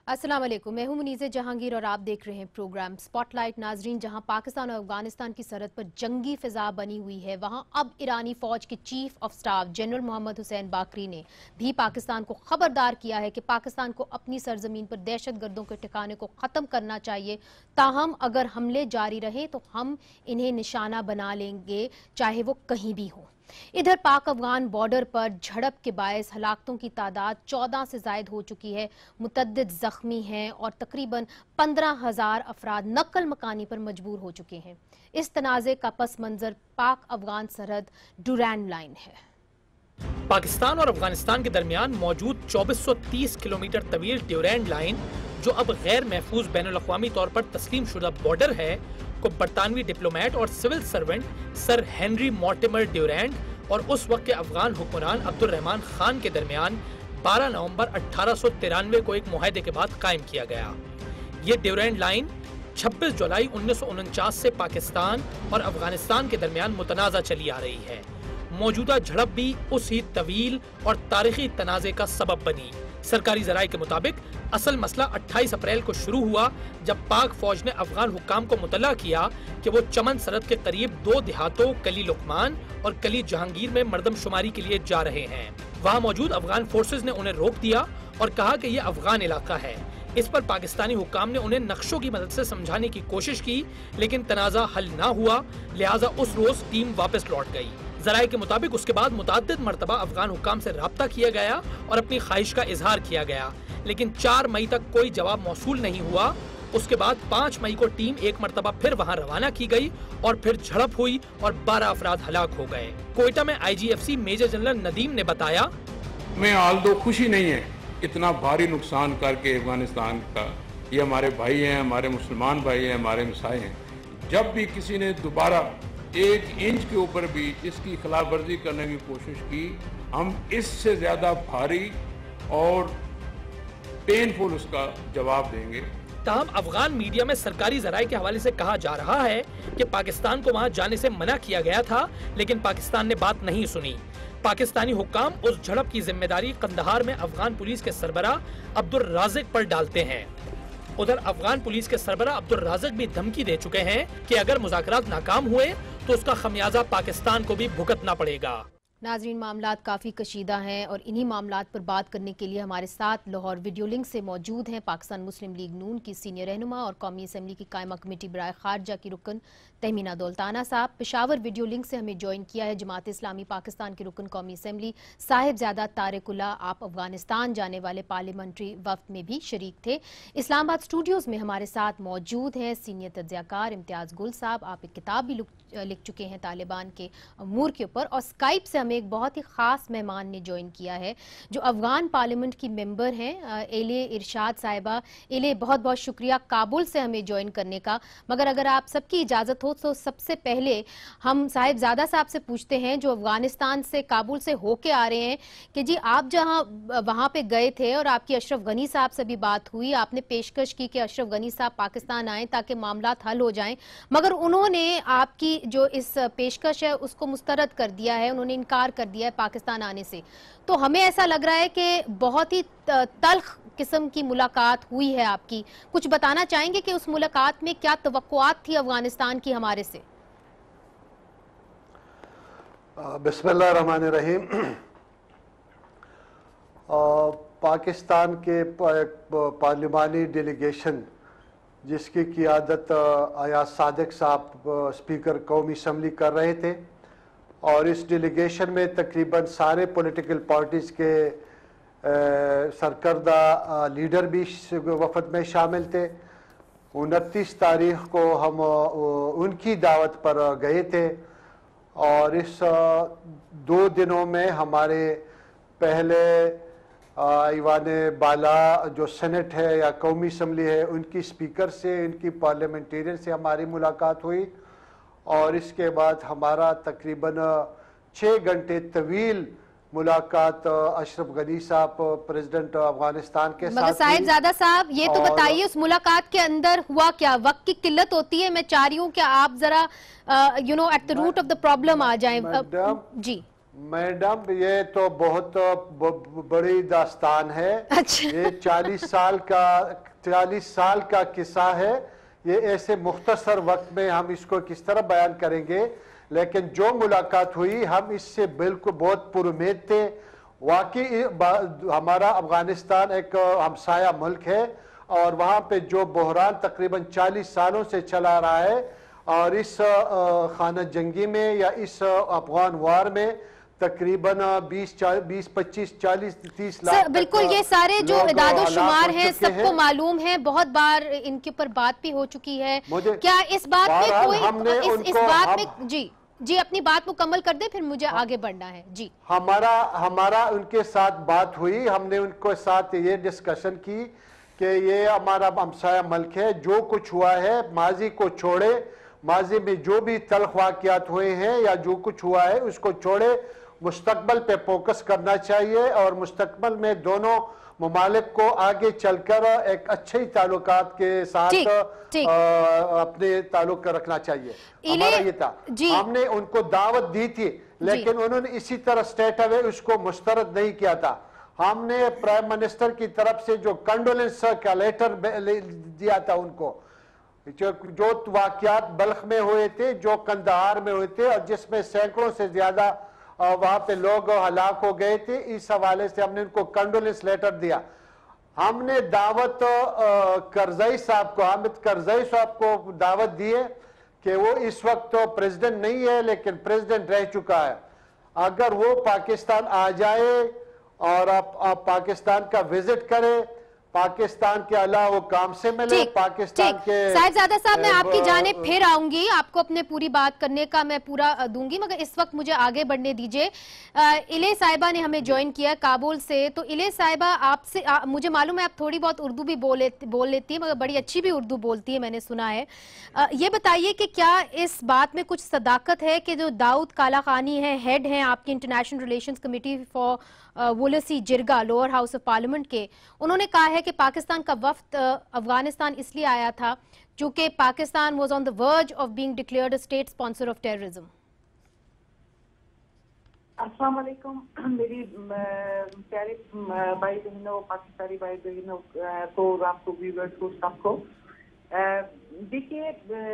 अस्सलाम वालेकुम, मैं हूं मुनीज़े जहांगीर और आप देख रहे हैं प्रोग्राम स्पॉटलाइट। नाजरीन, जहां पाकिस्तान और अफगानिस्तान की सरहद पर जंगी फिजा बनी हुई है, वहां अब ईरानी फौज के chief of staff general Mohammad Hossein Bagheri ने भी पाकिस्तान को खबरदार किया है कि पाकिस्तान को अपनी सरजमीन पर दहशत गर्दों के ठिकाने को ख़त्म करना चाहिए। ताहम अगर हमले जारी रहे तो हम इन्हें निशाना बना लेंगे, चाहे वो कहीं भी हो। इधर पाक अफगान बॉर्डर पर झड़प के बायस हलाकतों की तादाद 14 से जायद हो चुकी है, मुतद्दिद जख्मी हैं और तकरीबन 15,000 अफराद नकल मकानी पर मजबूर हो चुके हैं। इस तनाज़े का पस मंजर पाक अफगान सरहद डुरैंड लाइन है। पाकिस्तान और अफगानिस्तान के दरमियान मौजूद 2430 किलोमीटर तवील ड्यूरैंड लाइन, जो अब गैर महफूज बैनुल-अक़वामी तौर पर तस्लीम शुदा बॉर्डर है, को बरतानवी डिप्लोमेट और civil servant sir Henry Mortimer Durand और उस वक्त के अफगान हुक्मरान अब्दुर्रहमान खान के दरमियान 12 नवंबर 1893 को एक मुआहदे के बाद कायम किया गया। ये ड्यूरैंड लाइन 26 जुलाई 1949 से पाकिस्तान और अफगानिस्तान के दरमियान मुतनाज़ा चली आ रही है। मौजूदा झड़प भी उसी तवील और तारीखी तनाज़े का सबब बनी। सरकारी ज़राए के मुताबिक असल मसला 28 अप्रैल को शुरू हुआ, जब पाक फौज ने अफगान हुक्काम को मुतल्ला किया कि वो चमन सरहद के करीब 2 देहातों कली लुकमान और कली जहांगीर में मर्दमशुमारी के लिए जा रहे हैं। वहाँ मौजूद अफगान फोर्सेज ने उन्हें रोक दिया और कहा कि यह अफगान इलाका है। इस पर पाकिस्तानी हुक्काम ने उन्हें नक्शों की मदद से समझाने की कोशिश की, लेकिन तनाज़ा हल ना हुआ, लिहाजा उस रोज टीम वापस लौट गई। ज़राए के मुताबिक उसके बाद मुतअद्दिद मरतबा अफगान हुक्काम से राब्ता किया गया और अपनी ख्वाहिश का इजहार किया गया, लेकिन 4 मई तक कोई जवाब मौसूल नहीं हुआ। उसके बाद 5 मई को टीम एक मरतबा फिर वहां रवाना की गई और फिर झड़प हुई और 12 अफराद हलाक हो गए। कोयटा में IGFC मेजर जनरल नदीम ने बताया, मैं आल्दो खुशी नहीं है इतना भारी नुकसान करके अफगानिस्तान का। ये हमारे भाई हैं, हमारे मुसलमान भाई हैं, हमारे मिसाए हैं। जब भी किसी ने दोबारा 1 इंच के ऊपर भी इसकी खिलाफ वर्जी करने की कोशिश की, हम इससे ज्यादा भारी और पेनफुल उसका जवाब देंगे। ताहम अफगान मीडिया में सरकारी ज़राए के हवाले से कहा जा रहा है कि पाकिस्तान को वहां जाने से मना किया गया था, लेकिन पाकिस्तान ने बात नहीं सुनी। पाकिस्तानी हुक्काम उस झड़प की जिम्मेदारी कंदहार में अफगान पुलिस के सरबराह अब्दुल राज़िक पर डालते हैं। उधर अफगान पुलिस के सरबराह अब्दुल राज़िक भी धमकी दे चुके हैं कि अगर मुज़ाकरात नाकाम हुए तो उसका खमियाजा पाकिस्तान को भी भुगतना पड़ेगा। नाजरीन, मामलात काफ़ी कशीदा हैं और इन्हीं मामलात पर बात करने के लिए हमारे साथ लाहौर वीडियो लिंक से मौजूद हैं पाकिस्तान मुस्लिम लीग नून की सीनियर रहनुमा और कौमी असम्बली की कायमा कमेटी बराए खारजा की रुकन तहमीना दौलताना साहब। पेशावर वीडियो लिंक से हमें ज्वाइन किया है जमात इस्लामी पाकिस्तान के रुकन कौमी असम्बली साहिबजादा तारिकुल्लाह। आप अफगानिस्तान जाने वाले पार्लियामेंट्री वफ्द में भी शरीक थे। इस्लामाबाद स्टूडियोज़ में हमारे साथ मौजूद हैं सीनियर तज्ज़ियाकार इम्तियाज़ गुल साहब। आप एक किताब भी लिख चुके हैं तालिबान के अमूर के ऊपर, और स्काइप से हमें एक बहुत ही ख़ास मेहमान ने ज्वाइन किया है जो अफगान पार्लियामेंट की मेंबर हैं, एले इरशाद साहिबा। एले, बहुत बहुत शुक्रिया काबुल से हमें ज्वाइन करने का। मगर अगर आप सबकी इजाज़त हो तो सबसे पहले हम साहिबजादा साहब से पूछते हैं जो अफगानिस्तान से काबुल से होके आ रहे हैं कि जी आप जहां वहां पे गए थे और आपकी अशरफ गनी साहब से भी बात हुई, आपने पेशकश की कि अशरफ गनी साहब पाकिस्तान आए ताकि मामलात हल हो जाएं, मगर उन्होंने आपकी जो इस पेशकश है उसको मुस्तरद कर दिया है, उन्होंने इनकार कर दिया है पाकिस्तान आने से। तो हमें ऐसा लग रहा है कि बहुत ही तल्ख किस्म की मुलाकात हुई है आपकी। कुछ बताना चाहेंगे कि उस मुलाकात में क्या तवक्कुआत थी अफगानिस्तान की हमारे से? बिस्मिल्लाह रहमान रहीम। पाकिस्तान के पार्लिमानी डेलीगेशन जिसकी क़ियादत अयाज सादिक साहब स्पीकर कौमी असम्बली कर रहे थे, और इस डेलीगेशन में तकरीबन सारे पॉलिटिकल पार्टीज़ के सरकर्दा लीडर भी वफद में शामिल थे। 29 तारीख को हम उनकी दावत पर गए थे, और इस 2 दिनों में हमारे पहले ईवान बाला जो सेनेट है या कौमी असम्बली है उनकी स्पीकर से, इनकी पार्लियामेंटेरियन से हमारी मुलाकात हुई, और इसके बाद हमारा तकरीबन 6 घंटे तवील मुलाकात अशरफ गनी साहब प्रेसिडेंट अफगानिस्तान के साथ। साहिबजादा साहब, ये तो बताइए उस मुलाकात के अंदर हुआ क्या? वक्त की किल्लत होती है, मैं चाह रही हूँ कि आप जरा at the root of the problem आ जाएं। जी मैडम ये तो बहुत बड़ी दास्तान है। अच्छा। ये 40 साल का किस्सा है। ये ऐसे मुख्तसर वक्त में हम इसको किस तरह बयान करेंगे, लेकिन जो मुलाकात हुई हम इससे बिल्कुल बहुत पुरुमेद थे। वाकई हमारा अफगानिस्तान एक हमसाया मुल्क है और वहाँ पे जो बहरान तकरीबन 40 सालों से चला रहा है, और इस खाना जंगी में या इस अफगान वार में तकरीबन 20, 25, 40, 30 लाख बिल्कुल ये सारे जो इदादो शुमार हैं सबको मालूम है, बहुत बार इनके ऊपर बात भी हो चुकी है। क्या इस बात में कोई इस बात में जी अपनी बात मुकम्मल कर दे, फिर मुझे आगे बढ़ना है। जी हमारा उनके साथ बात हुई, हमने उनके साथ ये डिस्कशन की कि ये हमारा हमसाया मुल्क है, जो कुछ हुआ है माजी को छोड़े, माजी में जो भी तल्ख वाक़यात हुए हैं या जो कुछ हुआ है उसको छोड़े, मुस्तकबल पे फोकस करना चाहिए और मुस्तकबल में दोनों ममालिक को आगे चलकर एक अच्छे ताल्लुकात के साथ अपने ताल्लुक रखना चाहिए। हमारा ये था, हमने उनको दावत दी थी, लेकिन उन्होंने इसी तरह स्टेट अवे उसको मुस्तरद नहीं किया था। हमने प्राइम मिनिस्टर की तरफ से जो कंडोलेंस का लेटर दिया था उनको, जो वाक़यात बल्ख में हुए थे, जो कंदहार में हुए थे और जिसमें सैकड़ों से ज्यादा वहां पे लोग हलाक हो गए थे, इस हवाले से हमने उनको कंडोलेंस लेटर दिया। हमने दावत करजई साहब को, हामिद करजई साहब को दावत दी है कि वो इस वक्त तो प्रेसिडेंट नहीं है लेकिन प्रेसिडेंट रह चुका है। अगर वो पाकिस्तान आ जाए और आप पाकिस्तान का विजिट करें, पाकिस्तान के अलावा वो काम से मिले, पाकिस्तान के साहिबजादा साहब मैं आपकी जानिब फिर आऊंगी, आपको अपने पूरी बात करने का मैं पूरा दूंगी, मगर इस वक्त मुझे आगे बढ़ने दीजिए। इले साहिबा ने हमें ज्वाइन किया काबुल से, तो इले साहिबा आपसे मुझे मालूम है आप थोड़ी बहुत उर्दू भी बोल लेती है, मगर बड़ी अच्छी भी उर्दू बोलती है, मैंने सुना है। ये बताइए कि क्या इस बात में कुछ सदाकत है कि जो दाऊद कालाखानी है, हेड हैं आपकी international relations committee for Wolesi Jirga, lower house of parliament के, उन्होंने कहा है कि पाकिस्तान का वफ्द अफगानिस्तान इसलिए आया था चूंकि Pakistan was on the verge of being declared a state sponsor of terrorism. अस्सलाम वालेकुम मेरी प्यारे भाई बहनों, पाकिस्तानी भाई बहनों को, आपको व्यूअर्स को, सबको। देखिए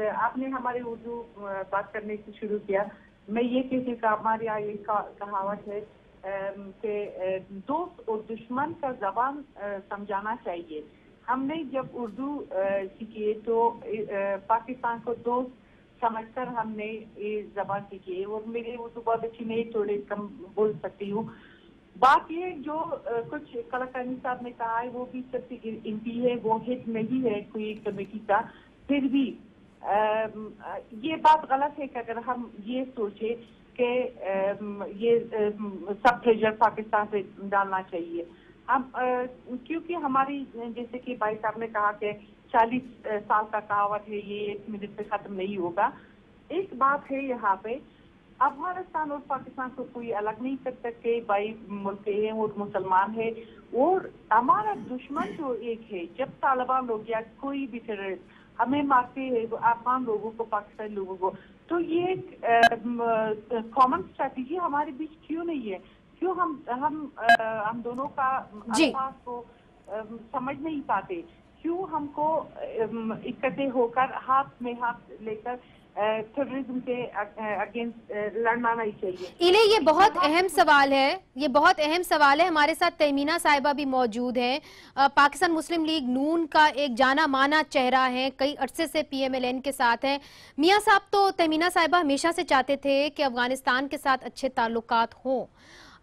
आपने हमारे उर्दू बात करने से शुरू किया, मैं ये कहती हूँ हमारे यहाँ एक कहावत है कि दोस्त और दुश्मन का जबान समझाना चाहिए। हमने जब उर्दू सीखी तो पाकिस्तान को दोस्त समझकर हमने ये जबान सीखी है, और मेरी उर्दू बहुत अच्छी नहीं, थोड़े कम बोल सकती हूँ। बात ये जो कुछ कलाकानी साहब ने कहा है वो भी सबसे गिनती है, वो हित नहीं है कोई कमेटी का, फिर भी ये बात गलत है कि अगर हम ये सोचे कि ये सब प्रेशर पाकिस्तान पे डालना चाहिए। हम क्योंकि हमारी, जैसे कि भाई साहब ने कहा कि 40 साल का कहावत है, ये 1 मिनट से खत्म नहीं होगा। एक बात है यहाँ पे, अफगानिस्तान और पाकिस्तान को कोई अलग नहीं कर सकते, भाई मुल्क हैं और मुसलमान है, और हमारा दुश्मन जो एक है, जब तालिबान लोग या कोई भी टेररिस्ट हमें मारते हैं अफगान लोगों को, पाकिस्तानी लोगों को, तो ये कॉमन स्ट्रैटेजी हमारे बीच क्यों नहीं है? क्यों हम दोनों का अल्फाज को समझ नहीं पाते? क्यों हमको इकट्ठे होकर हाथ में हाथ लेकर टेररिज्म के अगेंस्ट लड़ना नहीं चाहिए? इले ये बहुत अहम सवाल है, ये बहुत अहम सवाल है। हमारे साथ तहमीना साहिबा भी मौजूद हैं, पाकिस्तान मुस्लिम लीग नून का एक जाना माना चेहरा है, कई अरसे से PMLN के साथ हैं। मियाँ साहब तो तहमीना साहिबा हमेशा से चाहते थे कि अफगानिस्तान के साथ अच्छे ताल्लुकात हों।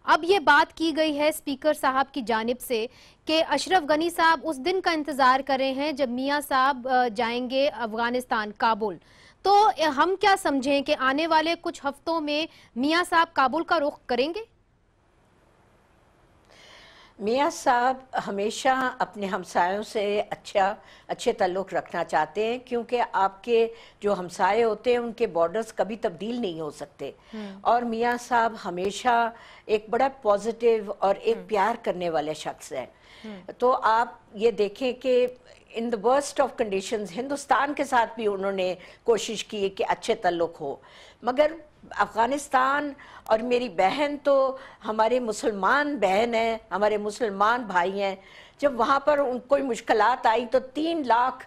अब ये बात की गई है स्पीकर साहब की जानिब से कि अशरफ गनी साहब उस दिन का इंतजार कर रहे हैं जब मियाँ साहब जाएंगे अफगानिस्तान, काबुल। तो हम क्या समझें कि आने वाले कुछ हफ्तों में मियाँ साहब काबुल का रुख करेंगे? मियाँ साहब हमेशा अपने हमसायों से अच्छे ताल्लुक़ रखना चाहते हैं, क्योंकि आपके जो हमसाये होते हैं उनके बॉर्डर्स कभी तब्दील नहीं हो सकते। और मियाँ साहब हमेशा एक बड़ा पॉजिटिव और एक प्यार करने वाले शख्स हैं। तो आप ये देखें कि in the worst of conditions Hindustan के साथ भी उन्होंने कोशिश की कि अच्छे ताल्लुक हो, मगर अफ़गानिस्तान और मेरी बहन तो हमारे मुसलमान बहन हैं, हमारे मुसलमान भाई हैं, जब वहाँ पर कोई मुश्किलात आई तो 3 लाख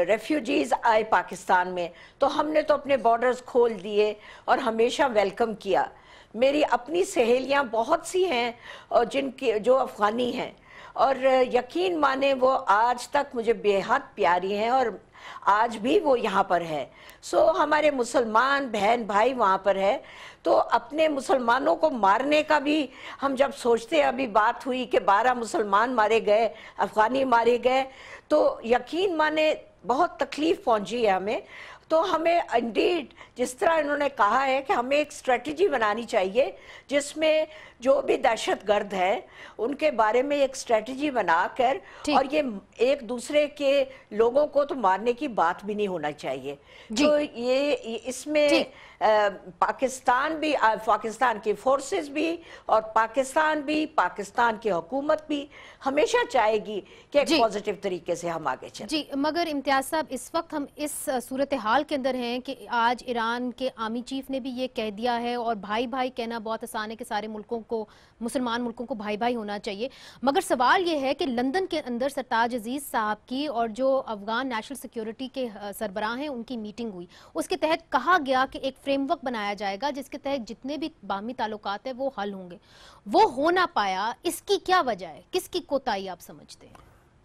रेफ्यूजीज़ आए पाकिस्तान में, तो हमने तो अपने बॉर्डर्स खोल दिए और हमेशा वेलकम किया। मेरी अपनी सहेलियाँ बहुत सी हैं और जिनके जो अफ़गानी हैं, और यकीन माने वो आज तक मुझे बेहद प्यारी हैं और आज भी वो यहाँ पर है। सो हमारे मुसलमान बहन भाई वहाँ पर है, तो अपने मुसलमानों को मारने का भी हम जब सोचते हैं, अभी बात हुई कि 12 मुसलमान मारे गए, अफ़गानी मारे गए, तो यकीन माने बहुत तकलीफ़ पहुँची है हमें। तो हमें इंडीड जिस तरह इन्होंने कहा है कि हमें एक स्ट्रेटजी बनानी चाहिए जिसमें जो भी दहशतगर्द है उनके बारे में एक स्ट्रेटजी बनाकर, और ये एक दूसरे के लोगों को तो मारने की बात भी नहीं होना चाहिए। तो ये इसमें पाकिस्तान भी, पाकिस्तान की फोर्सेस भी और पाकिस्तान भी, पाकिस्तान की हुकूमत भी हमेशा चाहेगी कि एक पॉजिटिव तरीके से हम आगे चलें। जी, मगर इम्तियाज साहब, इस वक्त हम इस सूरत हाल के अंदर हैं कि आज ईरान के आर्मी चीफ ने भी ये कह दिया है, और भाई भाई कहना बहुत आसान है कि सारे मुल्कों को, मुसलमान मुल्कों को भाई भाई होना चाहिए, मगर सवाल ये है कि लंदन के अंदर सरताज अजीज साहब की और जो अफगान नेशनल सिक्योरिटी के सरबराह हैं उनकी मीटिंग हुई, उसके तहत कहा गया कि एक फ्रेमवर्क बनाया जाएगा जिसके तहत जितने भी बाहमी ताल्लुकात हैं वो हल होंगे। वो हो ना पाया, इसकी क्या वजह है, किसकी कोताही आप समझते हैं?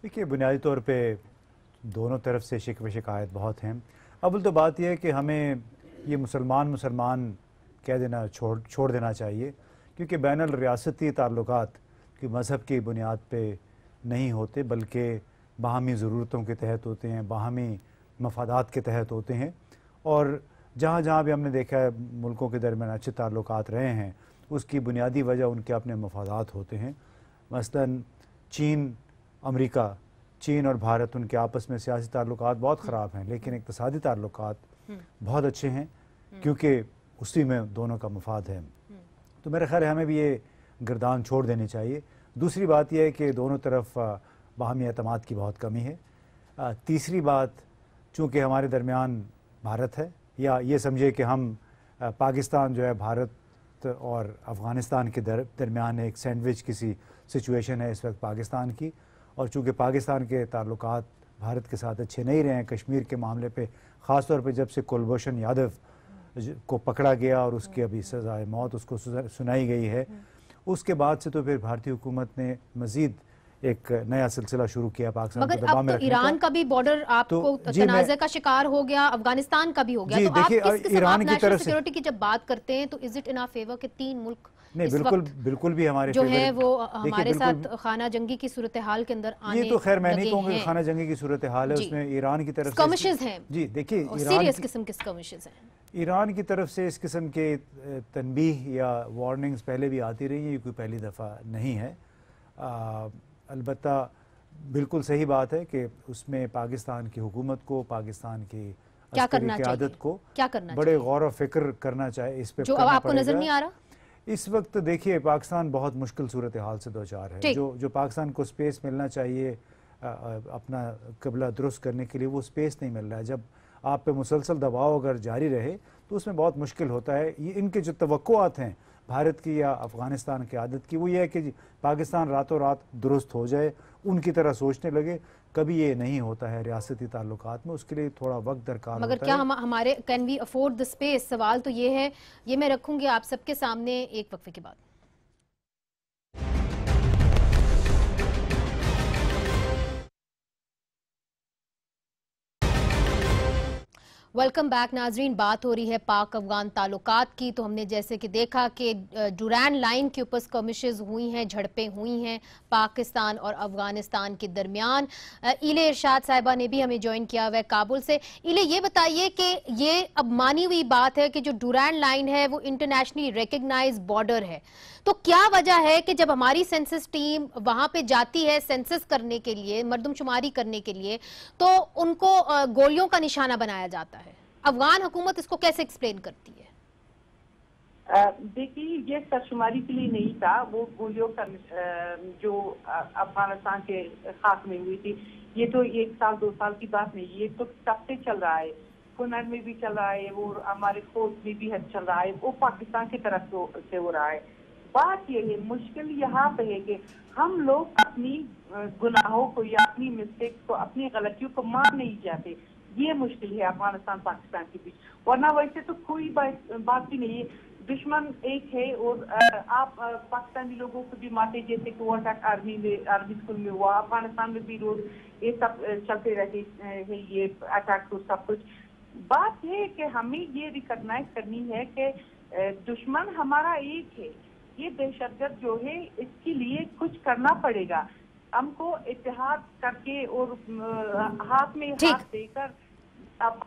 देखिए, बुनियादी तौर पे दोनों तरफ से शिकवे शिकायत बहुत हैं। अव्वल तो बात यह है कि हमें ये मुसलमान कह देना छोड़ देना चाहिए, क्योंकि बैनुल रियासती ताल्लुकात कि मज़हब की बुनियाद पे नहीं होते, बल्कि बाहमी ज़रूरतों के तहत होते हैं, बाहमी मफादात के तहत होते हैं। और जहाँ जहाँ भी हमने देखा है मुल्कों के दरमियान अच्छे ताल्लुकात रहे हैं, उसकी बुनियादी वजह उनके अपने मफादात होते हैं। मसलन चीन, अमेरिका, चीन और भारत, उनके आपस में सियासी ताल्लुकात बहुत ख़राब हैं, लेकिन इक़्तिसादी ताल्लुकात बहुत अच्छे हैं, क्योंकि उसी में दोनों का मफाद है। तो मेरा ख़्याल है हमें भी ये गर्दान छोड़ देनी चाहिए। दूसरी बात यह है कि दोनों तरफ बाहमी एतमाद की बहुत कमी है। तीसरी बात, चूँकि हमारे दरमियान भारत है, या ये समझे कि हम पाकिस्तान जो है भारत और अफ़गानिस्तान के दरमियान एक सैंडविच किसी सिचुएशन है इस वक्त पाकिस्तान की, और चूँकि पाकिस्तान के ताल्लुकात भारत के साथ अच्छे नहीं रहे हैं कश्मीर के मामले पे, ख़ास तौर पे जब से कुलभूषण यादव को पकड़ा गया और उसकी अभी सज़ाए मौत उसको सुनाई गई है, उसके बाद से तो फिर भारतीय हुकूमत ने मज़ीद एक नया सिलसिला शुरू किया पाकिस्तान को दबाव में रखने का। ईरान का भी बॉर्डर आपको तनाज़े का शिकार हो गया, अफगानिस्तान का भी हो गया, तो आप किस किस्म ईरान की तरफ सिक्योरिटी की जब बात करते हैं तो is it in our favour कि 3 मुल्क नहीं, बिल्कुल भी हमारे जो है वो हमारे साथ खाना जंगी की सूरत हाल के अंदर आने, ये तो खैर मैं नहीं कहूँगा खाना जंगी की सूरत हाल है, उसमें ईरान की तरफ स्कर्मिशेस हैं। जी देखिए, सीरियस किस्म के स्कर्मिशेस हैं। ईरान की तरफ से इस किस्म के तनबीह या वार्निंग्स पहले भी आती रही हैं, ये कोई पहली दफ़ा नहीं है। अलबत्ता बिल्कुल सही बात है कि उसमें पाकिस्तान की हुकूमत को, पाकिस्तान की अस्करी क़यादत को क्या करना बड़े गौर व फिक्र करना चाहिए। इस पे जो अब आपको नजर नहीं आ रहा इस वक्त। देखिए, पाकिस्तान बहुत मुश्किल सूरत हाल से दो चार है। जो पाकिस्तान को स्पेस मिलना चाहिए अपना कबला दुरुस्त करने के लिए, वो स्पेस नहीं मिल रहा है। जब आप पे मुसलसल दबाव अगर जारी रहे तो उसमें बहुत मुश्किल होता है। ये इनके जो तवक्कुआत हैं भारत की या अफ़गानिस्तान की आदत की, वो ये है कि पाकिस्तान रातों रात दुरुस्त हो जाए, उनकी तरह सोचने लगे। कभी ये नहीं होता है रियासती ताल्लुकात में, उसके लिए थोड़ा वक्त दरकार होता है। मगर क्या हमारे can we afford the space? सवाल तो ये है, ये मैं रखूंगी आप सबके सामने एक वक्फे के बाद। वेलकम बैक नाजरीन। बात हो रही है पाक अफगान ताल्लुकात की। तो हमने जैसे कि देखा कि डुरैन लाइन के ऊपर स्कर्मिशेस हुई हैं, झड़पें हुई हैं पाकिस्तान और अफगानिस्तान के दरमियान। इले इरशाद साहिबा ने भी हमें ज्वाइन किया हुआ है काबुल से। इले, ये बताइए कि ये अब मानी हुई बात है कि जो डुरैन लाइन है वो इंटरनेशनली रिकग्नाइज बॉर्डर है, तो क्या वजह है कि जब हमारी सेंसस टीम वहां पे जाती है सेंसस करने के लिए, मर्दमशुमारी करने के लिए, तो उनको गोलियों का निशाना बनाया जाता है? अफगान हुकूमत इसको कैसे एक्सप्लेन करती है? देखिए ये सरशुमारी के लिए नहीं था, वो गोलियों का जो अफगानिस्तान के खाक में हुई थी, ये तो 1 साल 2 साल की बात नहीं, ये तो कब से चल रहा है, पुनर में भी चल रहा है, वो हमारे कोर्ट में भी चल रहा है, वो पाकिस्तान की तरफ से हो रहा है। बात ये है, मुश्किल यहाँ पे है कि हम लोग अपनी गुनाहों को या अपनी मिस्टेक्स को, अपनी गलतियों को मान नहीं जाते, ये मुश्किल है अफगानिस्तान पाकिस्तान के बीच। वरना वैसे तो कोई बात भी नहीं है, दुश्मन एक है और आप पाकिस्तानी लोगों को भी मारते, जैसे कि वो अटैक आर्मी स्कूल में हुआ, अफगानिस्तान में भी रोज ये सब चलते रहते हैं, ये अटैक और सब कुछ। बात ये है कि हमें ये रिकॉग्नाइज करनी है कि दुश्मन हमारा एक है, ये दहशतगर्द जो है इसके लिए कुछ करना पड़ेगा, हमको इत्तेहाद करके और हाथ में हाथ देकर। अब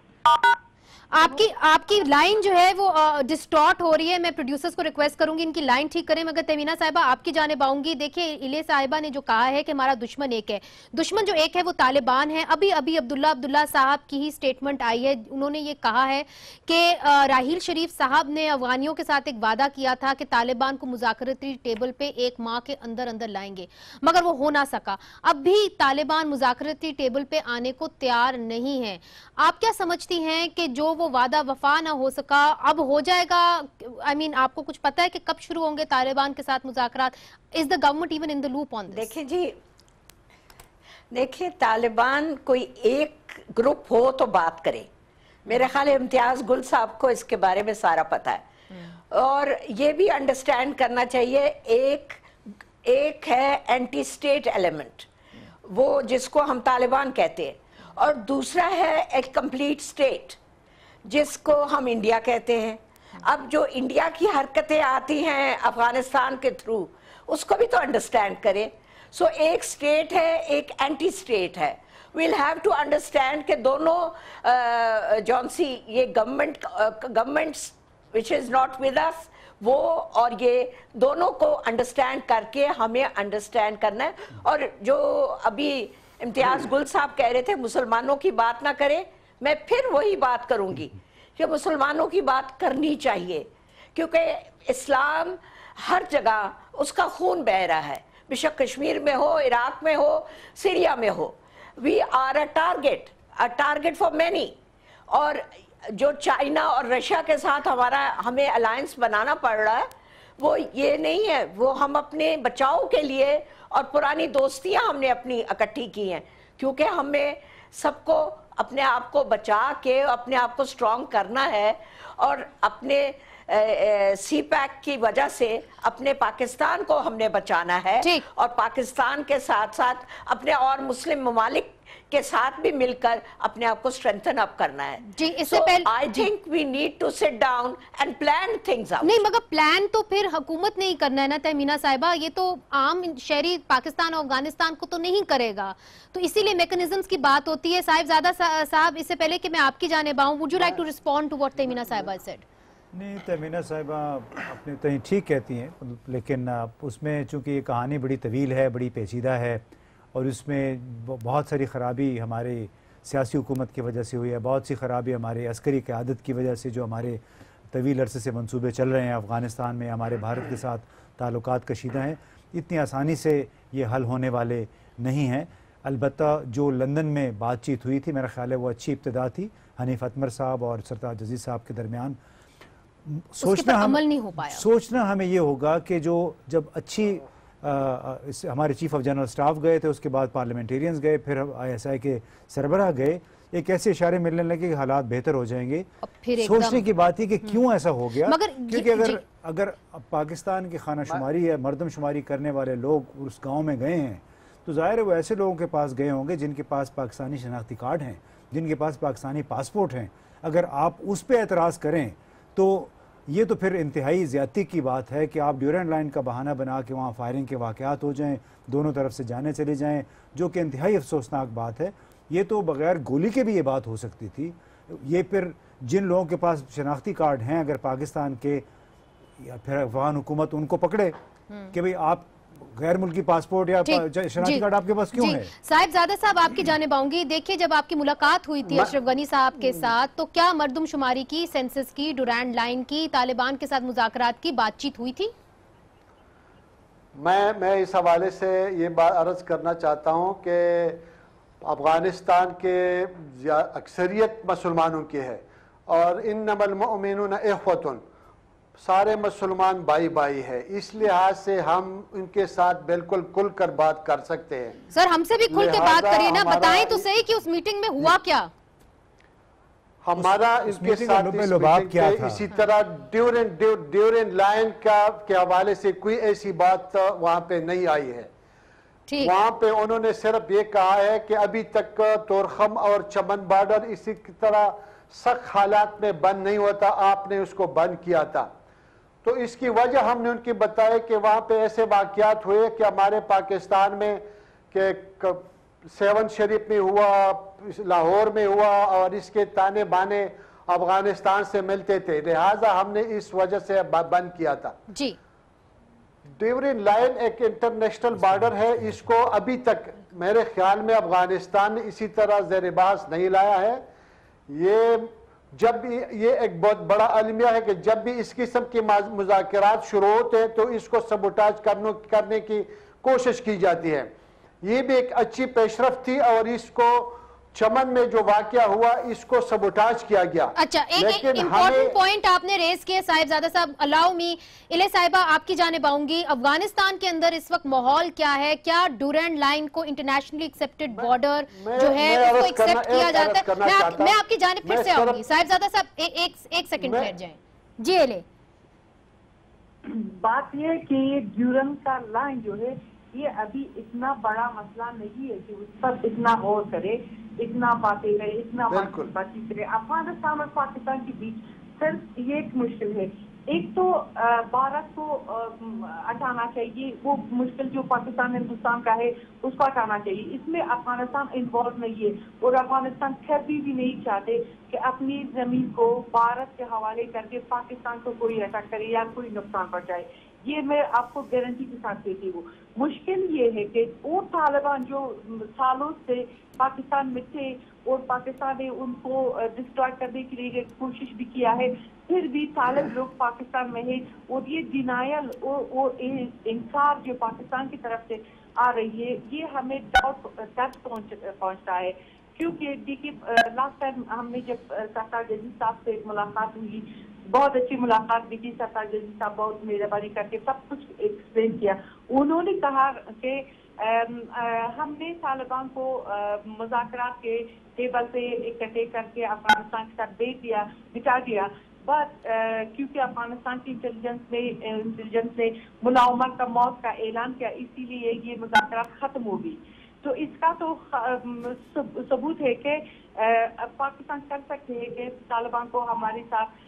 आपकी लाइन जो है वो डिस्टॉर्ट हो रही है, मैं प्रोड्यूसर्स को रिक्वेस्ट करूंगी इनकी लाइन ठीक करें। मगर तमीना साहिबा आपकी जानिब आऊंगी। देखिए इले साहिबा ने जो कहा है कि हमारा दुश्मन एक है, दुश्मन जो एक है वो तालिबान है। अभी अब्दुल्ला साहब की ही स्टेटमेंट आई है, उन्होंने ये कहा है कि राहील शरीफ साहब ने अफगानियों के साथ एक वादा किया था कि तालिबान को मुज़ाकरती टेबल पे 1 माह के अंदर लाएंगे, मगर वो हो ना सका। अब भी तालिबान मुज़ाकरती टेबल पे आने को तैयार नहीं है। आप क्या समझती हैं कि जो वो वादा वफा ना हो सका अब हो जाएगा? I mean, आपको कुछ पता है कि कब शुरू होंगे तालिबान के साथ मुज़ाकरात? Is the government even in the loop on this? देखिए जी, देखिए तालिबान कोई एक ग्रुप हो तो बात करे, मेरे ख्याल है इम्तियाज गुल साहब को इसके बारे में सारा पता है। और ये भी अंडरस्टैंड करना चाहिए, एक है एंटी स्टेट एलिमेंट, वो जिसको हम तालिबान कहते हैं, और दूसरा है एक कंप्लीट स्टेट जिसको हम इंडिया कहते हैं। अब जो इंडिया की हरकतें आती हैं अफगानिस्तान के थ्रू, उसको भी तो अंडरस्टैंड करें। सो एक स्टेट है, एक एंटी स्टेट है। we'll have to understand कि दोनों जॉन्सी ये governments which is not with us, वो और ये दोनों को अंडरस्टैंड करके हमें अंडरस्टैंड करना है। और जो अभी इम्तियाज गुल साहब कह रहे थे मुसलमानों की बात ना करें, मैं फिर वही बात करूंगी कि मुसलमानों की बात करनी चाहिए, क्योंकि इस्लाम हर जगह उसका खून बह रहा है, बेशक कश्मीर में हो, इराक में हो, सीरिया में हो। We are a target for many. और जो चाइना और रशिया के साथ हमें अलायंस बनाना पड़ रहा है, वो ये नहीं है, वो हम अपने बचाव के लिए और पुरानी दोस्तियां हमने अपनी इकट्ठी की हैं, क्योंकि हमें सबको अपने आप को बचा के अपने आप को स्ट्रॉन्ग करना है। और अपने सी पैक की वजह से अपने पाकिस्तान को हमने बचाना है, और पाकिस्तान के साथ साथ अपने और मुस्लिम ममालिक के साथ भी मिलकर अपने आप को स्ट्रेंथन अप करना है। जी, इससे पहले I think we need to sit down and plan things out. नहीं, मगर प्लान तो फिर हुकूमत नहीं करना है ना तमीना साहिबा, ये तो आम शहरी पाकिस्तान और अफगानिस्तान को तो नहीं करेगा, तो इसीलिए मैकेनिज्म्स की बात होती है। साहिबजादा साहब, इससे पहले कि मैं आपकी जानिब आऊं, would you like to respond to what Tamina साहिबा सेड? नहीं, तमीना साहिबा अपने तो ठीक कहती हैं, लेकिन उसमें चूँकि ये कहानी बड़ी तवील है, बड़ी पेचीदा है, और उसमें बहुत सारी ख़राबी हमारे सियासी हुकूमत की वजह से हुई है, बहुत सी ख़राबी हमारे अस्करी क़यादत की वजह से, जो हमारे तवील अरसे से मंसूबे चल रहे हैं अफ़गानिस्तान में, हमारे भारत के साथ ताल्लुकात कशीदा हैं, इतनी आसानी से ये हल होने वाले नहीं हैं। अलबत्ता जो लंदन में बातचीत हुई थी, मेरा ख़्याल है वो अच्छी इब्तिदा थी हनीफ अतमर साहब और सरताज अजीज़ साहब के दरमियान। सोचना हमें ये होगा कि जो जब अच्छी हमारे चीफ ऑफ जनरल स्टाफ गए थे, उसके बाद पार्लियामेंटेरियंस गए, फिर ISI के सरबराह गए, एक ऐसे इशारे मिलने लगे कि हालात बेहतर हो जाएंगे। सोचने की बात है कि क्यों ऐसा हो गया, क्योंकि अगर पाकिस्तान की खाना शुमारी या मर्दम शुमारी करने वाले लोग उस गाँव में गए हैं, तो ज़ाहिर है वो ऐसे लोगों के पास गए होंगे जिनके पास पाकिस्तानी शनाख्ती कार्ड हैं, जिनके पास पाकिस्तानी पासपोर्ट हैं। अगर आप उस पर एतराज़ करें तो ये तो फिर इंतहाई ज़्यादती की बात है कि आप ड्यूरेंट लाइन का बहाना बना के वहाँ फायरिंग के वाक़यात हो जाएं, दोनों तरफ से जाने चले जाएं, जो कि इंतहाई अफसोसनाक बात है। ये तो बग़ैर गोली के भी ये बात हो सकती थी। ये फिर जिन लोगों के पास शनाख्ती कार्ड हैं, अगर पाकिस्तान के या फिर अफगान हुकूमत उनको पकड़े कि भाई आप غیر ملکی پاسپورٹ یا شناختی کارڈ آپ کے پاس کیوں ہے؟ صاحب زیادہ صاحب آپ کی جانب آؤں گی. دیکھیے جب آپ کی ملاقات ہوئی تھی اشرف غنی صاحب کے ساتھ تو کیا مردم شماری کی، سینسس کی، ڈورینڈ لائن کی، طالبان کے ساتھ مذاکرات کی بات چیت ہوئی تھی؟ میں اس حوالے سے یہ بات عرض کرنا چاہتا ہوں کہ افغانستان کے اکثریت مسلمانوں کی ہے اور انما المؤمنون اخوۃ، سارے مسلمان بھائی بھائی ہے، اس لحاظ سے ہم ان کے ساتھ بالکل کھل کر بات کر سکتے ہیں. سر ہم سے بھی کھل کے بات کریے نا، بتائیں تو صحیح کہ اس میٹنگ میں ہوا کیا؟ ہمارا اس کے ساتھ اسی طرح ڈیورنڈ لائن کے حوالے سے کوئی ایسی بات وہاں پہ نہیں آئی ہے. وہاں پہ انہوں نے صرف یہ کہا ہے کہ ابھی تک تورخم اور چمن بارڈر اسی طرح سخت حالات میں بند نہیں ہوتا، آپ نے اس کو بند کیا تھا. تو اس کی وجہ ہم نے ان کی بتایا کہ وہاں پہ ایسے واقعات ہوئے کہ ہمارے پاکستان میں کہ سیون شریف میں ہوا، لاہور میں ہوا، اور اس کے تانے بانے افغانستان سے ملتے تھے، لہٰذا ہم نے اس وجہ سے بند کیا تھا. جی ڈیورنڈ لائن ایک انٹرنیشنل بارڈر ہے، اس کو ابھی تک میرے خیال میں افغانستان نے اسی طرح زیر بحث نہیں لایا ہے. یہ ایک بہت بڑا المیہ ہے کہ جب بھی اس قسم کی مذاکرات شروع ہوتے ہیں تو اس کو سبوٹاج کرنے کی کوشش کی جاتی ہے. یہ بھی ایک اچھی پیش رفت تھی اور اس کو چمن میں جو واقعہ ہوا اس کو سبوٹاج کیا گیا. اچھا ایک امپورٹنٹ پوائنٹ آپ نے ریز کیا صاحب زیادہ صاحب، الاؤ می الہ صاحبہ آپ کی جانب آؤں گی. افغانستان کے اندر اس وقت ماحول کیا ہے؟ کیا ڈورینڈ لائن کو انٹرنیشنلی ایکسیپٹڈ بارڈر جو ہے اس کو ایکسیپٹ کیا جاتا ہے؟ میں آپ کی جانب پھر سے آؤں گی. صاحب زیادہ صاحب ایک سیکنڈ ٹھہر جائیں. جی الہ بات یہ ہے کہ یہ ڈیورینڈ کا لائن جو ہے یہ ابھی اتنا بڑا مسئلہ نہیں ہے کہ اس پر اتنا غور کرے، اتنا باتیں کرے، اتنا بات کرے. افغانستان اور پاکستان کے بیچ صرف یہ ایک مشکل ہے، ایک تو بھارت کو ہٹانا چاہیے، وہ مشکل جو پاکستان ہندوستان کا ہے اس کو ہٹانا چاہیے. اس میں افغانستان انوالو نہیں ہے اور افغانستان کبھی بھی نہیں چاہتے کہ اپنی زمین کو بھارت کے حوالے کر کے پاکستان کو کوئی اٹیک کرے یا کوئی نقصان پہنچائے. یہ میں آپ کو گارنٹی کے ساتھ دیتی ہوں. مشکل یہ ہے کہ وہ طالبان جو سالوں سے پاکستان میں تھے اور پاکستان نے ان کو ڈسٹرائے کرنے کے لیے کوشش بھی کیا ہے، پھر بھی طالب لوگ پاکستان میں ہیں اور یہ ڈینائل اور انکار جو پاکستان کی طرف سے آ رہی ہے یہ ہمیں ڈاؤٹ تک پہنچتا ہے. کیونکہ دیکھیے لاسٹ ٹائم ہم نے جب سرکار جدید صاحب سے ملاقات ہوئی، بہت اچھی ملاقات بھی تھی، سرکار جدید صاحب بہت مہربانی کر کے سب کچھ ایکسپلین کیا. انہوں نے کہا کہ ہم نے طالبان کو مذاکرات کے ٹیبل پہ اکٹھے کر کے افغانستان کے ساتھ بٹھا دیا، بٹ کیونکہ افغانستان کی انٹیلیجنس نے ملا عمر کا موت کا اعلان کیا، اسی لیے یہ مذاکرات ختم ہو گئی. تو اس کا تو ثبوت ہے کہ پاکستان کر سکتے ہیں کہ طالبان کو ہمارے ساتھ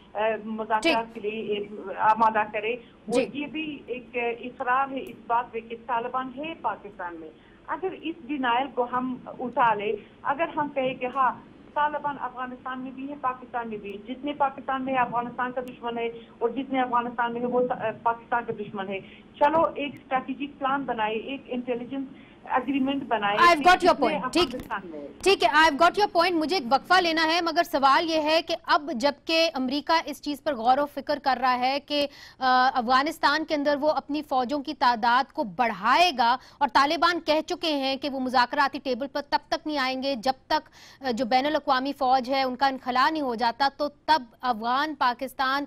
مذاکرات کے لیے آمادہ کرے. اور یہ بھی ایک اقرار ہے اس بات پہ کہ طالبان ہے پاکستان میں. اگر اس ڈینائل کو ہم اٹھا لیں، اگر ہم کہیں کہ ہاں طالبان افغانستان میں بھی ہے پاکستان میں بھی ہے، جتنے پاکستان میں ہے افغانستان کا دشمن ہے اور جتنے افغانستان میں ہے وہ پاکستان کا دشمن ہے، چلو ایک اسٹریٹجک پلان بنائے، ایک انٹیلیجنس اگریمنٹ بنائے. I've got your point. ٹھیک ہے I've got your point. مجھے ایک وقفہ لینا ہے، مگر سوال یہ ہے کہ اب جبکہ امریکہ اس چیز پر غور و فکر کر رہا ہے کہ افغانستان کے اندر وہ اپنی فوجوں کی تعداد کو بڑھائے گا اور طالبان کہہ چکے ہیں کہ وہ مذاکراتی ٹیبل پر تب تک نہیں آئیں گے جب تک جو بین الاقوامی فوج ہے ان کا انخلا نہیں ہو جاتا، تو تب افغان پاکستان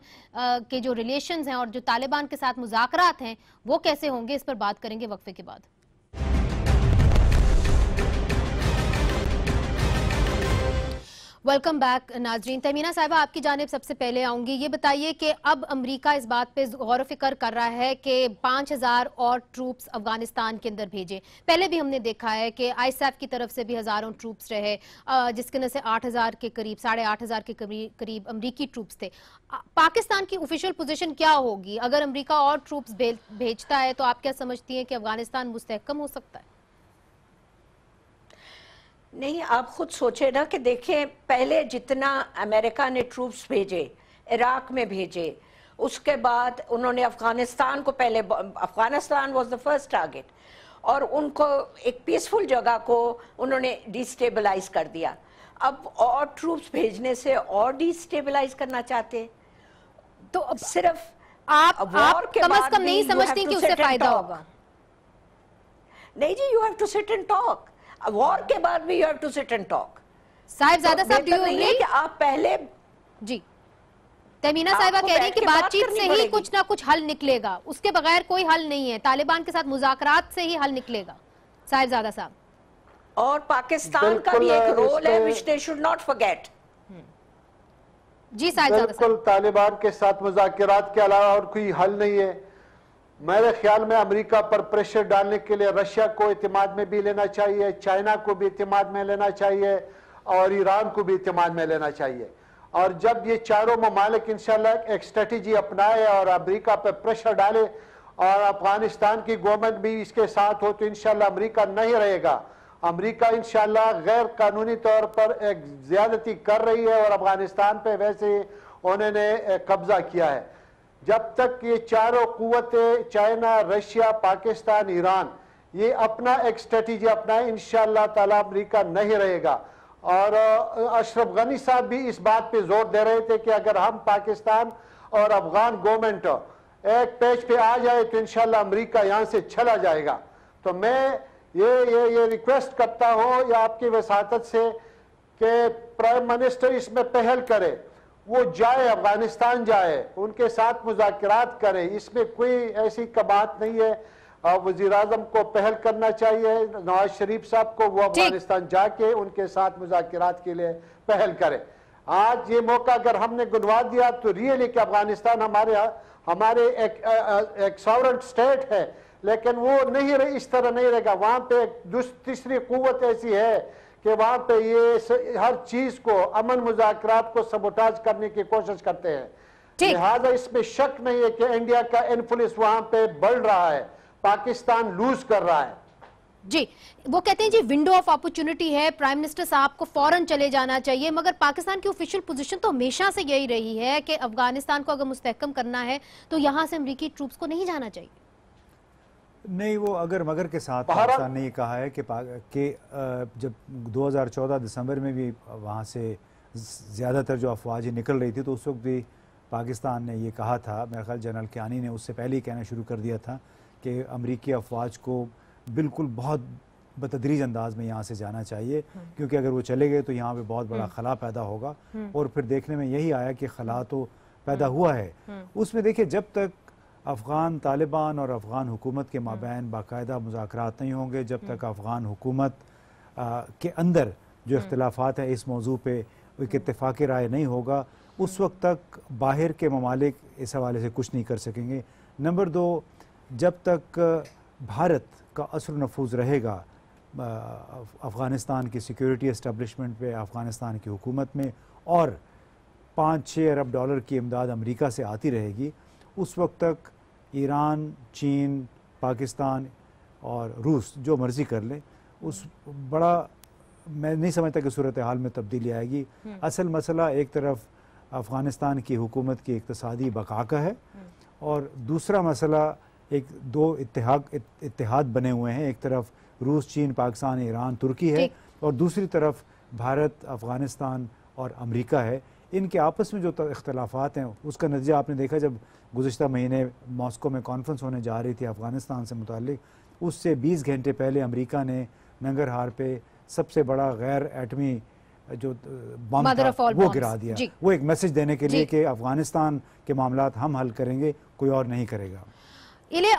کے جو ریلیشنز ہیں اور جو طالبان کے ساتھ مذاکرات ہیں وہ کیسے ہوں گے، اس پر بات کریں گے وقفے کے بعد. ویلکم بیک ناظرین. تہمینہ صاحبہ آپ کی جانب سب سے پہلے آؤں گی. یہ بتائیے کہ اب امریکہ اس بات پہ غور و فکر کر رہا ہے کہ 5000 اور ٹروپس افغانستان کے اندر بھیجے. پہلے بھی ہم نے دیکھا ہے کہ آئی ایس ایف کی طرف سے بھی ہزاروں ٹروپس رہے، جس کے اندر سے 8000 کے قریب 8500 کے قریب امریکی ٹروپس تھے. پاکستان کی آفیشیل پوزیشن کیا ہوگی اگر امریکہ اور ٹروپس بھیجتا ہے؟ تو آپ کیا سمجھتی ہیں کہ افغانستان مستحکم ہو سکتا ہے؟ نہیں، آپ خود سوچے نا کہ دیکھیں پہلے جتنا امریکہ نے ٹروپس بھیجے، عراق میں بھیجے، اس کے بعد انہوں نے افغانستان کو پہلے، Afghanistan was the first target, اور ان کو ایک پیسفل جگہ کو انہوں نے ڈی سٹیبلائز کر دیا. اب اور ٹروپس بھیجنے سے اور ڈی سٹیبلائز کرنا چاہتے ہیں. تو صرف آپ وار کے کم از بعد کم نہیں بھی you سمجھتی have کہ to اس سے sit and فائدہ talk. ہوگا؟ نہیں جی، you have to sit and talk. War کے بعد بھی you have to sit and talk. Sahibzada صاحب ڈو یو نہیں ہے اگری؟ کہ آپ پہلے، جی تہمینہ صاحبہ کہہ رہی ہیں کہ بات چیت سے ہی کچھ نہ کچھ حل نکلے گا، اس کے بغیر کوئی حل نہیں ہے، طالبان کے ساتھ مذاکرات سے ہی حل نکلے گا. صاحبزادہ صاحب. اور پاکستان کا بھی ایک رول ہے which they should not forget. جی صاحبزادہ صاحب. بالکل طالبان کے ساتھ مذاکرات کے علاوہ اور کوئی حل نہیں ہے. میرے خیال میں امریکہ پر پریشر ڈالنے کے لیے رشیا کو اعتماد میں بھی لینا چاہیے، چائنا کو بھی اعتماد میں لینا چاہیے، اور ایران کو بھی اعتماد میں لینا چاہیے. اور جب یہ چاروں ممالک انشاءاللہ ایک اسٹریٹجی اپنائے اور امریکہ پہ پریشر ڈالے اور افغانستان کی گورنمنٹ بھی اس کے ساتھ ہو، تو انشاءاللہ امریکہ نہیں رہے گا. امریکہ انشاءاللہ غیر قانونی طور پر ایک زیادتی کر رہی ہے اور افغانستان پہ ویسے ہی انہوں نے قبضہ کیا ہے. جب تک یہ چاروں قوتیں چائنا، رشیا، پاکستان، ایران یہ اپنا ایک اسٹریٹجی اپنائے، انشاءاللہ تعالی امریکہ نہیں رہے گا. اور اشرف غنی صاحب بھی اس بات پہ زور دے رہے تھے کہ اگر ہم پاکستان اور افغان گورنمنٹ ایک پیج پہ آ جائے تو انشاءاللہ امریکہ یہاں سے چلا جائے گا. تو میں یہ ریکویسٹ کرتا ہوں یا آپ کی وساطت سے کہ پرائم منسٹر اس میں پہل کرے، وہ جائے افغانستان جائے، ان کے ساتھ مذاکرات کرے. اس میں کوئی ایسی بات نہیں ہے. وزیر اعظم کو پہل کرنا چاہیے، نواز شریف صاحب کو، وہ افغانستان جا کے ان کے ساتھ مذاکرات کے لیے پہل کرے. آج یہ موقع اگر ہم نے گنوا دیا تو ریئلی کہ افغانستان ہمارے ایک ساورنٹ اسٹیٹ ہے، لیکن وہ نہیں رہے، اس طرح نہیں رہے گا. وہاں پہ تیسری قوت ایسی ہے کہ وہاں پہ یہ ہر چیز کو، امن مذاکرات کو سبوٹاج کرنے کی کوشش کرتے ہیں. لہٰذا اس میں شک نہیں ہے کہ انڈیا کا انفلوئنس وہاں پہ بڑھ رہا ہے، پاکستان لوز کر رہا ہے. جی وہ کہتے ہیں جی ونڈو آف اپرچونٹی ہے، پرائم منسٹر صاحب کو فوراً چلے جانا چاہیے، مگر پاکستان کی آفیشیل پوزیشن تو ہمیشہ سے یہی رہی ہے کہ افغانستان کو اگر مستحکم کرنا ہے تو یہاں سے امریکی ٹروپس کو نہیں جانا چاہیے. نہیں، وہ اگر مگر کے ساتھ پاکستان نے یہ کہا ہے کہ جب 2014 دسمبر میں بھی وہاں سے زیادہ تر جو افواج نکل رہی تھی تو اس وقت بھی پاکستان نے یہ کہا تھا، میرا خیال جنرل کیانی نے اس سے پہلے ہی کہنا شروع کر دیا تھا کہ امریکی افواج کو بالکل بہت بتدریج انداز میں یہاں سے جانا چاہیے، کیونکہ اگر وہ چلے گئے تو یہاں پہ بہت بڑا خلا پیدا ہوگا. اور پھر دیکھنے میں یہی آیا کہ خلا تو پیدا ہوا ہے. اس میں دیکھیں جب تک افغان طالبان اور افغان حکومت کے مابین باقاعدہ مذاکرات نہیں ہوں گے، جب تک افغان حکومت کے اندر جو اختلافات ہیں اس موضوع پہ ایک اتفاقی رائے نہیں ہوگا، اس وقت تک باہر کے ممالک اس حوالے سے کچھ نہیں کر سکیں گے. نمبر 2، جب تک بھارت کا اثر و نفوذ رہے گا افغانستان کی سیکیورٹی اسٹیبلشمنٹ پہ، افغانستان کی حکومت میں، اور 5-6 ارب ڈالر کی امداد امریکہ سے آتی رہے گی، اس وقت تک ایران، چین، پاکستان اور روس جو مرضی کر لیں، میں نہیں سمجھتا کہ صورتحال میں تبدیلی آئے گی. اصل مسئلہ ایک طرف افغانستان کی حکومت کی اقتصادی بقا کا ہے، اور دوسرا مسئلہ دو اتحاد بنے ہوئے ہیں، ایک طرف روس، چین، پاکستان، ایران، ترکی ہے، اور دوسری طرف بھارت، افغانستان اور امریکہ ہے. ان کے آپس میں جو اختلافات ہیں اس کا نتیجہ آپ نے دیکھا جب گزشتہ مہینے ماسکو میں کانفرنس ہونے جا رہی تھی افغانستان سے متعلق، اس سے 20 گھنٹے پہلے امریکہ نے ننگرہار پہ سب سے بڑا غیر ایٹمی جو بم تھا وہ گرا دیا. وہ ایک میسج دینے کے لیے کہ افغانستان کے معاملات ہم حل کریں گے، کوئی اور نہیں کرے گا.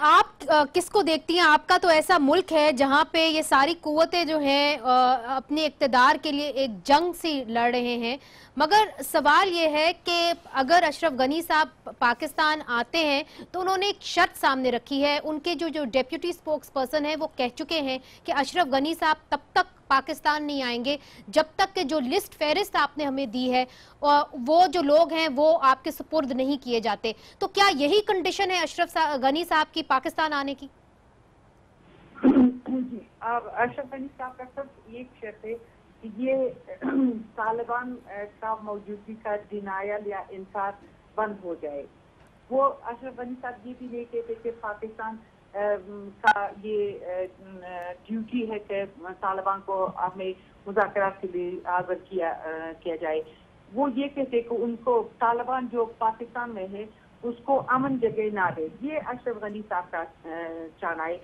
آپ کس کو دیکھتی ہیں؟ آپ کا تو ایسا ملک ہے جہاں پہ یہ ساری قوتیں جو ہیں اپنے اقتدار کے لیے ایک جنگ سی لڑ رہے ہیں، مگر سوال یہ ہے کہ اگر اشرف غنی صاحب پاکستان آتے ہیں تو انہوں نے ایک شرط سامنے رکھی ہے. ان کے جو ڈیپیوٹی سپوکس پرسن ہیں وہ کہہ چکے ہیں کہ اشرف غنی صاحب تب تک پاکستان نہیں آئیں گے جب تک کہ جو لسٹ فہرست آپ نے ہمیں دی ہے وہ جو لوگ ہیں وہ آپ کے سپرد نہیں کیے جاتے. تو کیا یہی کنڈیشن ہے اشرف غنی صاحب کی پاکستان آنے کی؟ جی، اشرف غنی صاحب کا صرف ایک شرط ہے کہ یہ طالبان کا موجودگی کا ڈینائل یا انکار بند ہو جائے. وہ اشرف غنی صاحب یہ بھی نہیں کہتے کہ پاکستان کا یہ ڈیوٹی ہے کہ طالبان کو ہمیں مذاکرات کے لیے حاضر کیا جائے. وہ یہ کہتے کہ ان کو طالبان جو پاکستان میں ہے اس کو امن جگہ نہ دے. یہ اشرف غنی صاحب کا چاہنا ہے,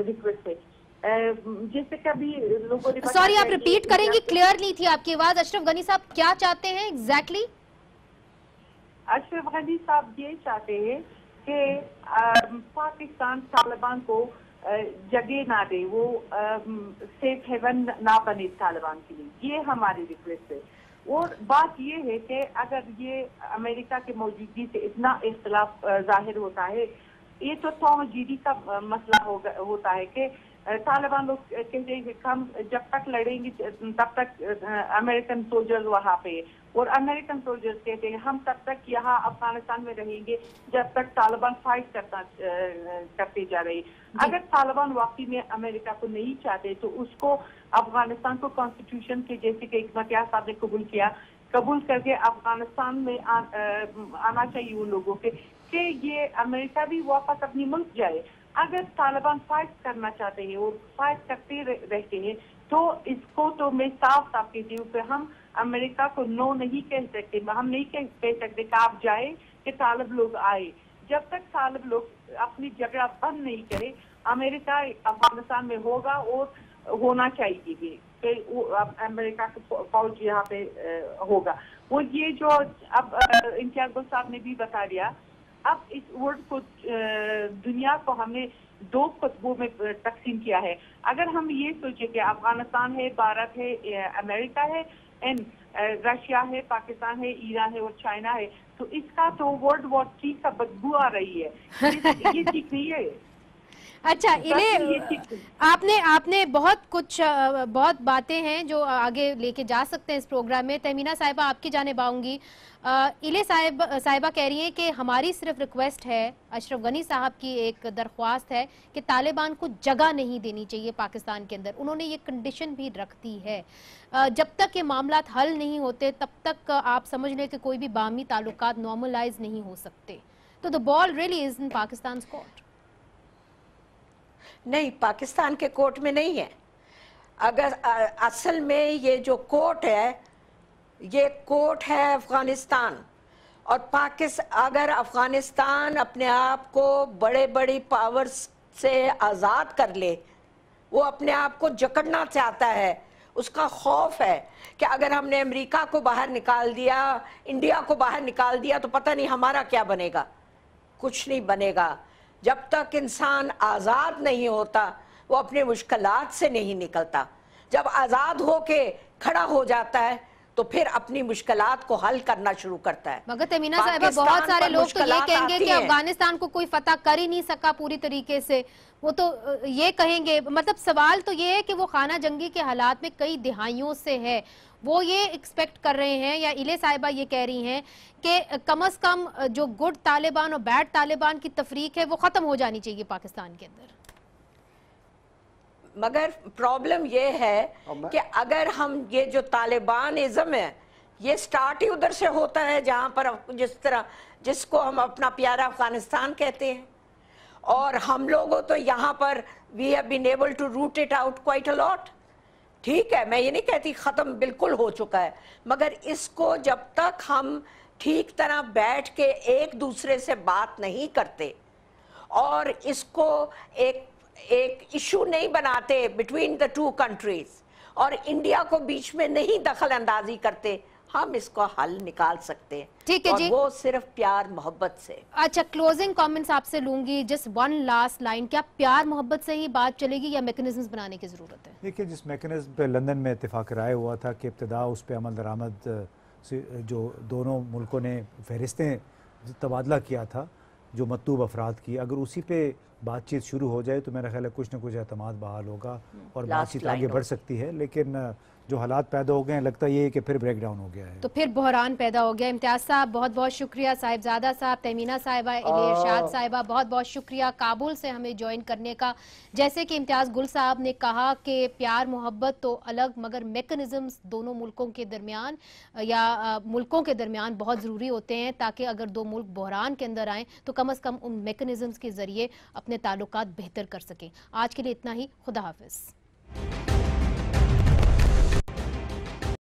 ریکویسٹ ہے. جیسے کہ ابھی لوگوں نے سوری آپ ریپیٹ کریں گی, کلیئر نہیں تھی آپ کی آواز. اشرف غنی صاحب کیا چاہتے ہیں ایگزیکٹلی؟ اشرف غنی صاحب یہ چاہتے ہیں کہ پاکستان طالبان کو جگہ نہ دے, وہ سیف ہیون نہ بنے طالبان کے لیے. یہ ہماری ریکویسٹ ہے. اور بات یہ ہے کہ اگر یہ امریکہ کی موجودگی سے اتنا اختلاف ظاہر ہوتا ہے, یہ تو ٹام جیڈی کا مسئلہ ہوتا ہے کہ طالبان لوگ کہتے ہیں کہ ہم جب تک لڑیں گے تب تک امریکن سولجرز وہاں پہ, اور امریکن سولجرز کہتے ہیں ہم تب تک یہاں افغانستان میں رہیں گے جب تک طالبان فائٹ کرتے جا رہے. اگر طالبان واقعی میں امریکہ کو نہیں چاہتے تو اس کو افغانستان کو کانسٹیٹیوشن کے جیسے کہ اقتدار صاحب نے قبول کر کے افغانستان میں آنا چاہیے ان لوگوں کے کہ یہ امریکہ بھی واپس اپنی ملک جائے. اگر طالبان فائٹ کرنا چاہتے ہیں اور فائٹ کرتے رہتے ہیں تو اس کو تو میں صاف کہتی ہوں کہ ہم امریکہ کو نو نہیں کہہ سکتے. ہم نہیں کہہ سکتے کہ آپ جائیں کہ طالب لوگ آئے. جب تک طالب لوگ اپنی جگہ بند نہیں کرے امریکہ افغانستان میں ہوگا اور ہونا چاہیے بھی کہ امریکہ کا فوج یہاں پہ ہوگا. وہ یہ جو اب امتیاز بخش صاحب نے بھی بتا دیا, اب اس ورڈ کو دنیا کو ہم نے 2 خطبوں میں تقسیم کیا ہے. اگر ہم یہ سوچیں کہ افغانستان ہے, بھارت ہے, امریکہ ہے, رشیا ہے, پاکستان ہے, ایران ہے اور چائنا ہے, تو اس کا تو ورلڈ وار 3 کا بدبو آ رہی ہے. یہ ٹھیک نہیں ہے. اچھا آپ نے بہت باتیں ہیں جو آگے لے کے جا سکتے ہیں اس پروگرام میں. تہمینہ صاحبہ آپ کی جانب آؤں گی. ایلے صاحبہ کہہ رہی ہیں کہ ہماری صرف ریکویسٹ ہے, اشرف غنی صاحب کی ایک درخواست ہے کہ طالبان کو جگہ نہیں دینی چاہیے پاکستان کے اندر. انہوں نے یہ کنڈیشن بھی رکھ دی ہے. جب تک یہ معاملات حل نہیں ہوتے تب تک آپ سمجھ لیں کہ کوئی بھی باہمی تعلقات نارملائز نہیں ہو سکتے. تو the ball really is in Pakistan's court. نہیں, پاکستان کے کورٹ میں نہیں ہے. اگر اصل میں یہ جو کورٹ ہے یہ کورٹ ہے افغانستان, اور اگر افغانستان اپنے آپ کو بڑی پاورز سے آزاد کر لے, وہ اپنے آپ کو جکڑنا چاہتا ہے, اس کا خوف ہے کہ اگر ہم نے امریکہ کو باہر نکال دیا, انڈیا کو باہر نکال دیا تو پتہ نہیں ہمارا کیا بنے گا. کچھ نہیں بنے گا. جب تک انسان آزاد نہیں ہوتا وہ اپنے مشکلات سے نہیں نکلتا. جب آزاد ہو کے کھڑا ہو جاتا ہے تو پھر اپنی مشکلات کو حل کرنا شروع کرتا ہے. مگر تہمینہ صاحبہ بہت سارے لوگ تو یہ کہیں گے کہ افغانستان کو کوئی فتح کر ہی نہیں سکا پوری طریقے سے. وہ تو یہ کہیں گے, مطلب سوال تو یہ ہے کہ وہ خانہ جنگی کے حالات میں کئی دہائیوں سے ہے, وہ یہ ایکسپیکٹ کر رہے ہیں یا ایلے صاحبہ یہ کہہ رہی ہیں کہ کم از کم جو گڈ طالبان اور بیڈ طالبان کی تفریق ہے وہ ختم ہو جانی چاہیے پاکستان کے اندر. مگر پرابلم یہ ہے کہ اگر ہم یہ جو طالبانزم ہے یہ سٹارٹ ہی ادھر سے ہوتا ہے جہاں پر جس کو ہم اپنا پیارا افغانستان کہتے ہیں, اور ہم لوگوں تو یہاں پر we have been able to root it out quite a lot. ٹھیک ہے, میں یہ نہیں کہتی ختم بالکل ہو چکا ہے, مگر اس کو جب تک ہم ٹھیک طرح بیٹھ کے ایک دوسرے سے بات نہیں کرتے اور اس کو ایک ایشو نہیں بناتے بٹوین دا 2 کنٹریز اور انڈیا کو بیچ میں نہیں دخل اندازی کرتے, ہم اس کو حل نکال سکتے ہیں. ٹھیک ہے جی, وہ صرف پیار محبت سے. اچھا, کلوزنگ کامنٹس آپ سے لوں گی. جسٹ 1 لاسٹ لائن, کیا پیار محبت سے ہی بات چلے گی یا میکنزمز بنانے کی ضرورت ہے؟ دیکھیں, جس میکنزم پہ لندن میں اتفاق رائے ہوا تھا کہ ابتدا اس پہ عمل درآمد جو دونوں ملکوں نے فہرستیں تبادلہ کیا تھا جو مطلوب افراد کی, اگر اسی پہ بات چیت شروع ہو جائے تو میرا خیال ہے کچھ نہ کچھ اعتماد بحال ہوگا اور بات Last چیت line آگے ہو. بڑھ سکتی ہے. لیکن جو حالات پیدا ہو گئے ہیں لگتا یہ ہے کہ پھر بریک ڈاؤن ہو گیا ہے. تو پھر بحران پیدا ہو گیا. امتیاز صاحب بہت بہت شکریہ، صاحبزادہ صاحب، تیمینہ صاحبہ، الیہ ارشاد صاحبہ بہت بہت شکریہ کابل سے ہمیں جوائن کرنے کا. جیسے کہ امتیاز گل صاحب نے کہا کہ پیار محبت تو الگ مگر میکنزمز دونوں ملکوں کے درمیان یا ملکوں کے درمیان بہت ضروری ہوتے ہیں تاکہ اگر دو ملک بحران کے اندر آئیں تو کم از کم ان میکنزمز کے ذریعے اپنے تعلقات بہتر کر سکیں. آج کے لیے اتنا ہی. خدا حافظ.